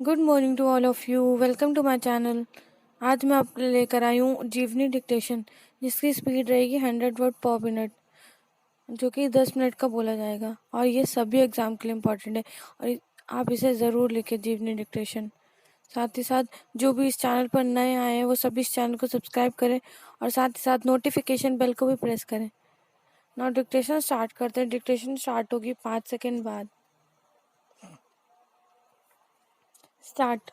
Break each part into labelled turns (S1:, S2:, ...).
S1: Good morning to all of you. Welcome to my channel. आज मैं आपके लिए लेकर आई हूँ जीवनी डिक्टेशन, जिसकी स्पीड रहेगी 100 वर्ड पर मिनट, जो कि 10 मिनट का बोला जाएगा। और ये सभी एग्जाम के लिए इम्पोर्टेंट है और आप इसे ज़रूर लिखें, जीवनी डिक्टेशन। साथ ही साथ जो भी इस चैनल पर नए आए हैं वो सभी इस चैनल को सब्सक्राइब करें और साथ ही साथ नोटिफिकेशन बेल को भी प्रेस करें। नाउ डिक्टेशन स्टार्ट करते हैं। डिक्टेशन स्टार्ट होगी 5 सेकेंड बाद। स्टार्ट।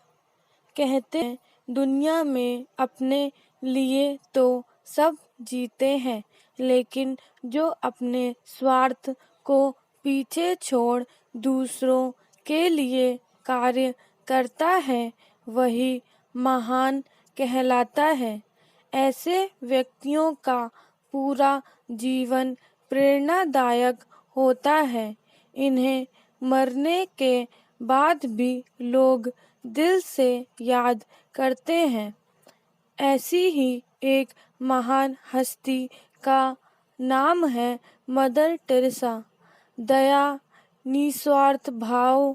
S1: कहते हैं दुनिया में अपने लिए तो सब जीते हैं, लेकिन जो अपने स्वार्थ को पीछे छोड़ दूसरों के लिए कार्य करता है वही महान कहलाता है। ऐसे व्यक्तियों का पूरा जीवन प्रेरणादायक होता है। इन्हें मरने के बाद भी लोग दिल से याद करते हैं। ऐसी ही एक महान हस्ती का नाम है मदर टेरेसा। दया, निस्वार्थ भाव,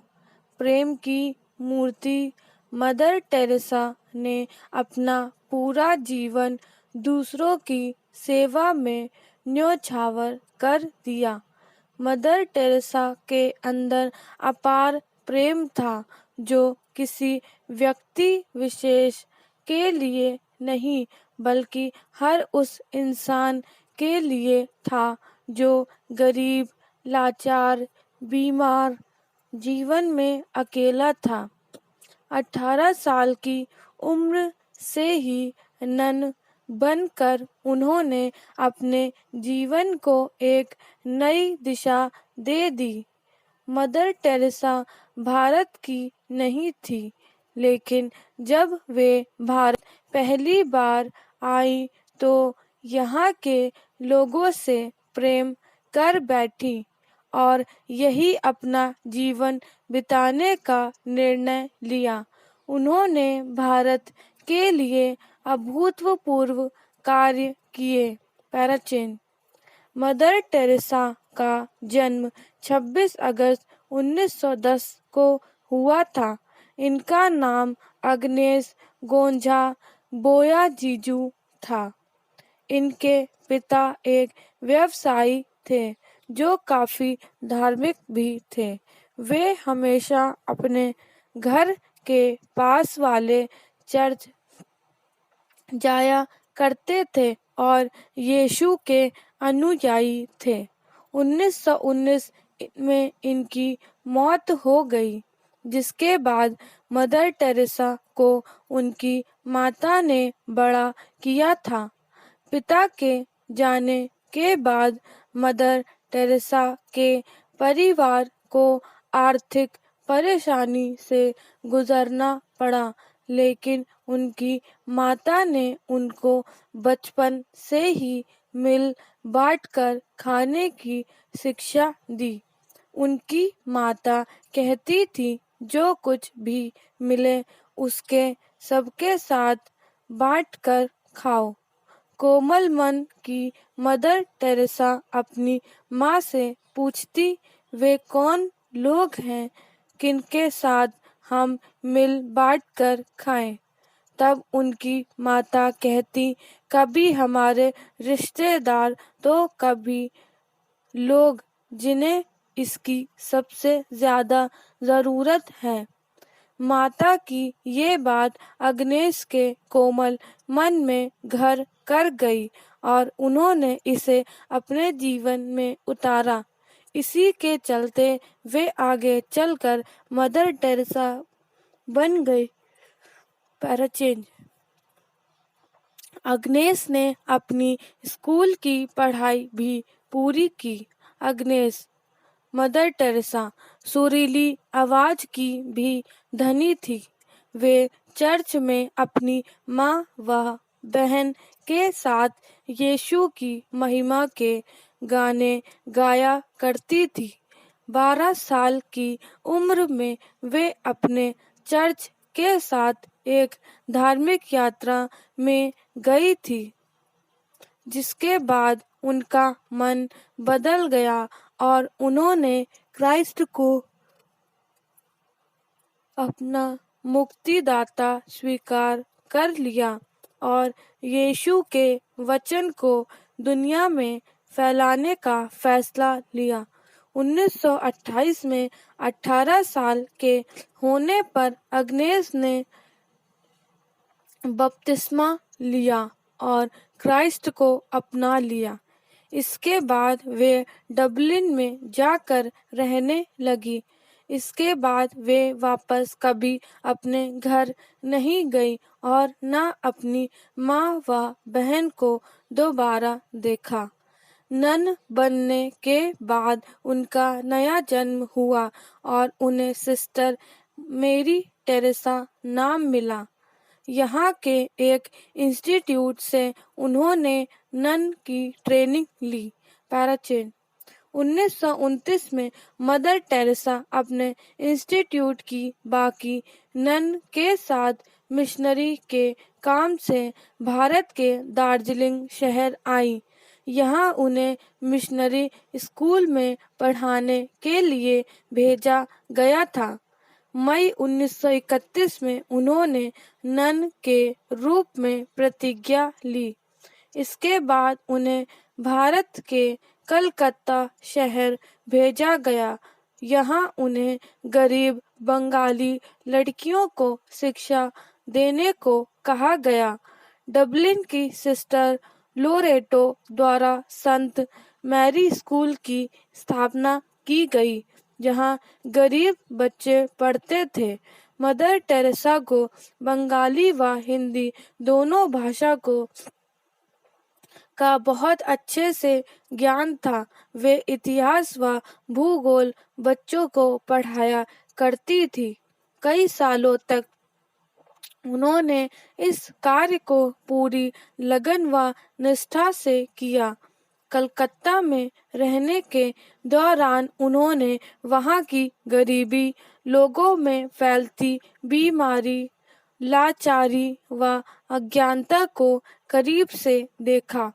S1: प्रेम की मूर्ति मदर टेरेसा ने अपना पूरा जीवन दूसरों की सेवा में न्योछावर कर दिया। मदर टेरेसा के अंदर अपार प्रेम था, जो किसी व्यक्ति विशेष के लिए नहीं बल्कि हर उस इंसान के लिए था जो गरीब, लाचार, बीमार, जीवन में अकेला था। 18 साल की उम्र से ही नन बनकर उन्होंने अपने जीवन को एक नई दिशा दे दी। मदर टेरेसा भारत की नहीं थी, लेकिन जब वे भारत पहली बार आई तो यहाँ के लोगों से प्रेम कर बैठी और यही अपना जीवन बिताने का निर्णय लिया। उन्होंने भारत के लिए अभूतपूर्व कार्य किए। पैराचेन। मदर टेरेसा का जन्म 26 अगस्त 1910 को हुआ था। इनका नाम अग्नेस गोंझा बोयाजीजू था। इनके पिता एक व्यवसायी थे जो काफी धार्मिक भी थे। वे हमेशा अपने घर के पास वाले चर्च जाया करते थे और यीशु के अनुयायी थे। 1919 में इनकी मौत हो गई, जिसके बाद मदर टेरेसा को उनकी माता ने बड़ा किया था। पिता के जाने के बाद मदर टेरेसा के परिवार को आर्थिक परेशानी से गुजरना पड़ा, लेकिन उनकी माता ने उनको बचपन से ही मिल बांटकर खाने की शिक्षा दी। उनकी माता कहती थी, जो कुछ भी मिले उसके सबके साथ बांटकर खाओ। कोमल मन की मदर टेरेसा अपनी माँ से पूछती, वे कौन लोग हैं किनके साथ हम मिल बांट कर खाएं। तब उनकी माता कहती, कभी हमारे रिश्तेदार तो कभी लोग जिन्हें इसकी सबसे ज्यादा जरूरत है। माता की ये बात अग्नेस के कोमल मन में घर कर गई और उन्होंने इसे अपने जीवन में उतारा। इसी के चलते वे आगे चलकर मदर टेरेसा बन गई। पैराचेंज। अग्नेस ने अपनी स्कूल की पढ़ाई भी पूरी की। अग्नेस मदर टेरेसा सुरीली आवाज की भी धनी थी। वे चर्च में अपनी माँ व बहन के साथ यीशु की महिमा के गाने गाया करती थी। 12 साल की उम्र में वे अपने चर्च के साथ एक धार्मिक यात्रा में गई थी, जिसके बाद उनका मन बदल गया और उन्होंने क्राइस्ट को अपना मुक्तिदाता स्वीकार कर लिया और यीशु के वचन को दुनिया में फैलाने का फैसला लिया। 1928 में 18 साल के होने पर अग्नेस ने बपतिस्मा लिया और क्राइस्ट को अपना लिया। इसके बाद वे डबलिन में जाकर रहने लगी। इसके बाद वे वापस कभी अपने घर नहीं गई और न अपनी माँ व बहन को दोबारा देखा। नन बनने के बाद उनका नया जन्म हुआ और उन्हें सिस्टर मेरी टेरेसा नाम मिला। यहाँ के एक इंस्टीट्यूट से उन्होंने नन की ट्रेनिंग ली। पैराचेन 1929 में मदर टेरेसा अपने इंस्टीट्यूट की बाकी नन के साथ मिशनरी के काम से भारत के दार्जिलिंग शहर आई। यहाँ उन्हें मिशनरी स्कूल में पढ़ाने के लिए भेजा गया था। मई 1931 में उन्होंने नन के रूप में प्रतिज्ञा ली। इसके बाद उन्हें भारत के कलकत्ता शहर भेजा गया। यहाँ उन्हें गरीब बंगाली लड़कियों को शिक्षा देने को कहा गया। डबलिन की सिस्टर लोरेटो द्वारा संत मैरी स्कूल की स्थापना की गई, जहाँ गरीब बच्चे पढ़ते थे। मदर टेरेसा को बंगाली व हिंदी दोनों भाषा का बहुत अच्छे से ज्ञान था। वे इतिहास व भूगोल बच्चों को पढ़ाया करती थी। कई सालों तक उन्होंने इस कार्य को पूरी लगन व निष्ठा से किया। कलकत्ता में रहने के दौरान उन्होंने वहाँ की गरीबी, लोगों में फैलती बीमारी, लाचारी व अज्ञानता को करीब से देखा।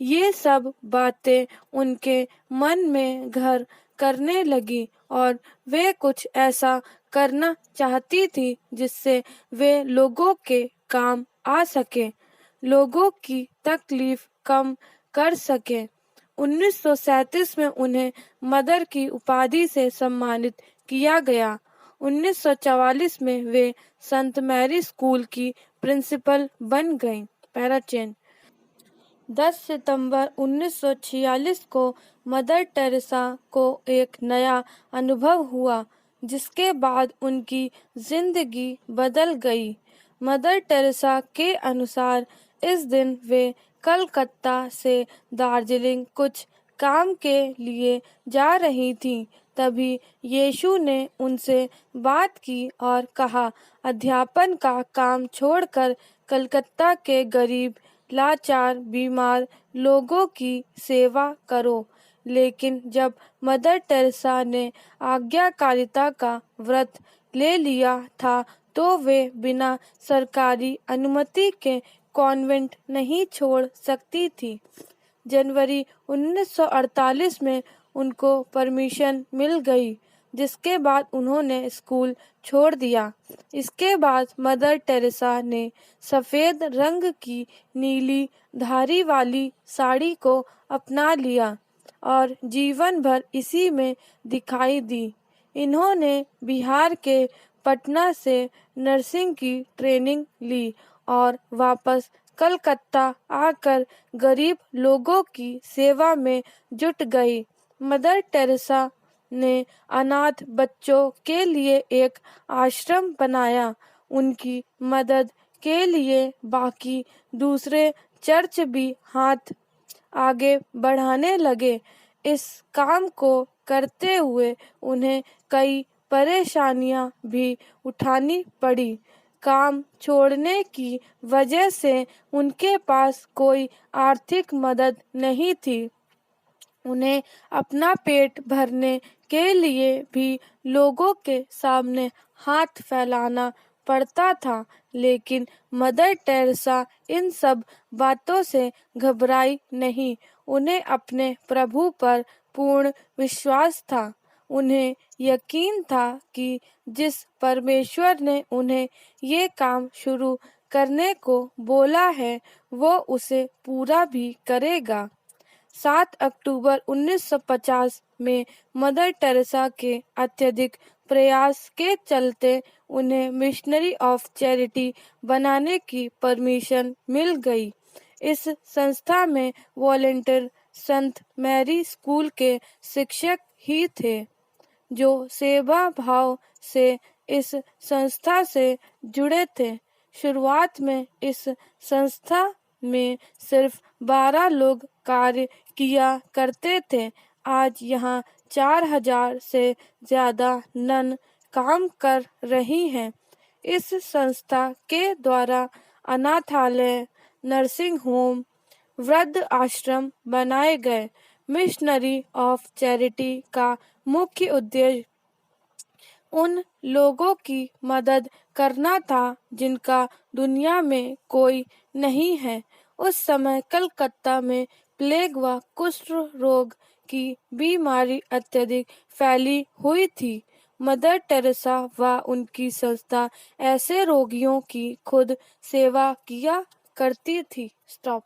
S1: ये सब बातें उनके मन में घर करने लगी और वे कुछ ऐसा करना चाहती थी जिससे वे लोगों के काम आ सके, लोगों की तकलीफ कम कर सके। 1937 में उन्हें मदर की उपाधि से सम्मानित किया गया। 1944 में वे संत मैरी स्कूल की प्रिंसिपल बन गईं। पैराचेन 10 सितंबर 1946 को मदर टेरेसा को एक नया अनुभव हुआ, जिसके बाद उनकी जिंदगी बदल गई। मदर टेरेसा के अनुसार इस दिन वे कलकत्ता से दार्जिलिंग कुछ काम के लिए जा रही थीं। तभी यीशु ने उनसे बात की और कहा, अध्यापन का काम छोड़कर कलकत्ता के गरीब, लाचार, बीमार लोगों की सेवा करो। लेकिन जब मदर टेरेसा ने आज्ञाकारिता का व्रत ले लिया था, तो वे बिना सरकारी अनुमति के कॉन्वेंट नहीं छोड़ सकती थी। जनवरी 1948 में उनको परमिशन मिल गई, जिसके बाद उन्होंने स्कूल छोड़ दिया। इसके बाद मदर टेरेसा ने सफ़ेद रंग की नीली धारी वाली साड़ी को अपना लिया और जीवन भर इसी में दिखाई दी। इन्होंने बिहार के पटना से नर्सिंग की ट्रेनिंग ली और वापस कलकत्ता आकर गरीब लोगों की सेवा में जुट गई। मदर टेरेसा ने अनाथ बच्चों के लिए एक आश्रम बनाया। उनकी मदद के लिए बाकी दूसरे चर्च भी हाथ आगे बढ़ाने लगे। इस काम को करते हुए उन्हें कई परेशानियां भी उठानी पड़ी। काम छोड़ने की वजह से उनके पास कोई आर्थिक मदद नहीं थी। उन्हें अपना पेट भरने के लिए भी लोगों के सामने हाथ फैलाना पड़ता था। लेकिन मदर टेरेसा इन सब बातों से घबराई नहीं। उन्हें अपने प्रभु पर पूर्ण विश्वास था। उन्हें यकीन था कि जिस परमेश्वर ने उन्हें ये काम शुरू करने को बोला है वो उसे पूरा भी करेगा। 7 अक्टूबर 1950 में मदर टेरेसा के अत्यधिक प्रयास के चलते उन्हें मिशनरी ऑफ चैरिटी बनाने की परमिशन मिल गई। इस संस्था में वॉलंटियर संत मैरी स्कूल के शिक्षक ही थे, जो सेवा भाव से इस संस्था से जुड़े थे। शुरुआत में इस संस्था में सिर्फ 12 लोग कार्य किया करते थे। आज यहाँ 4000 से ज्यादा नन काम कर रही हैं। इस संस्था के द्वारा अनाथालय, नर्सिंग होम, वृद्ध आश्रम बनाए गए। मिशनरी ऑफ चैरिटी का मुख्य उद्देश्य उन लोगों की मदद करना था जिनका दुनिया में कोई नहीं है। उस समय कलकत्ता में प्लेग व कुष्ठ रोग की बीमारी अत्यधिक फैली हुई थी। मदर टेरेसा व उनकी संस्था ऐसे रोगियों की खुद सेवा किया करती थी। स्टॉप।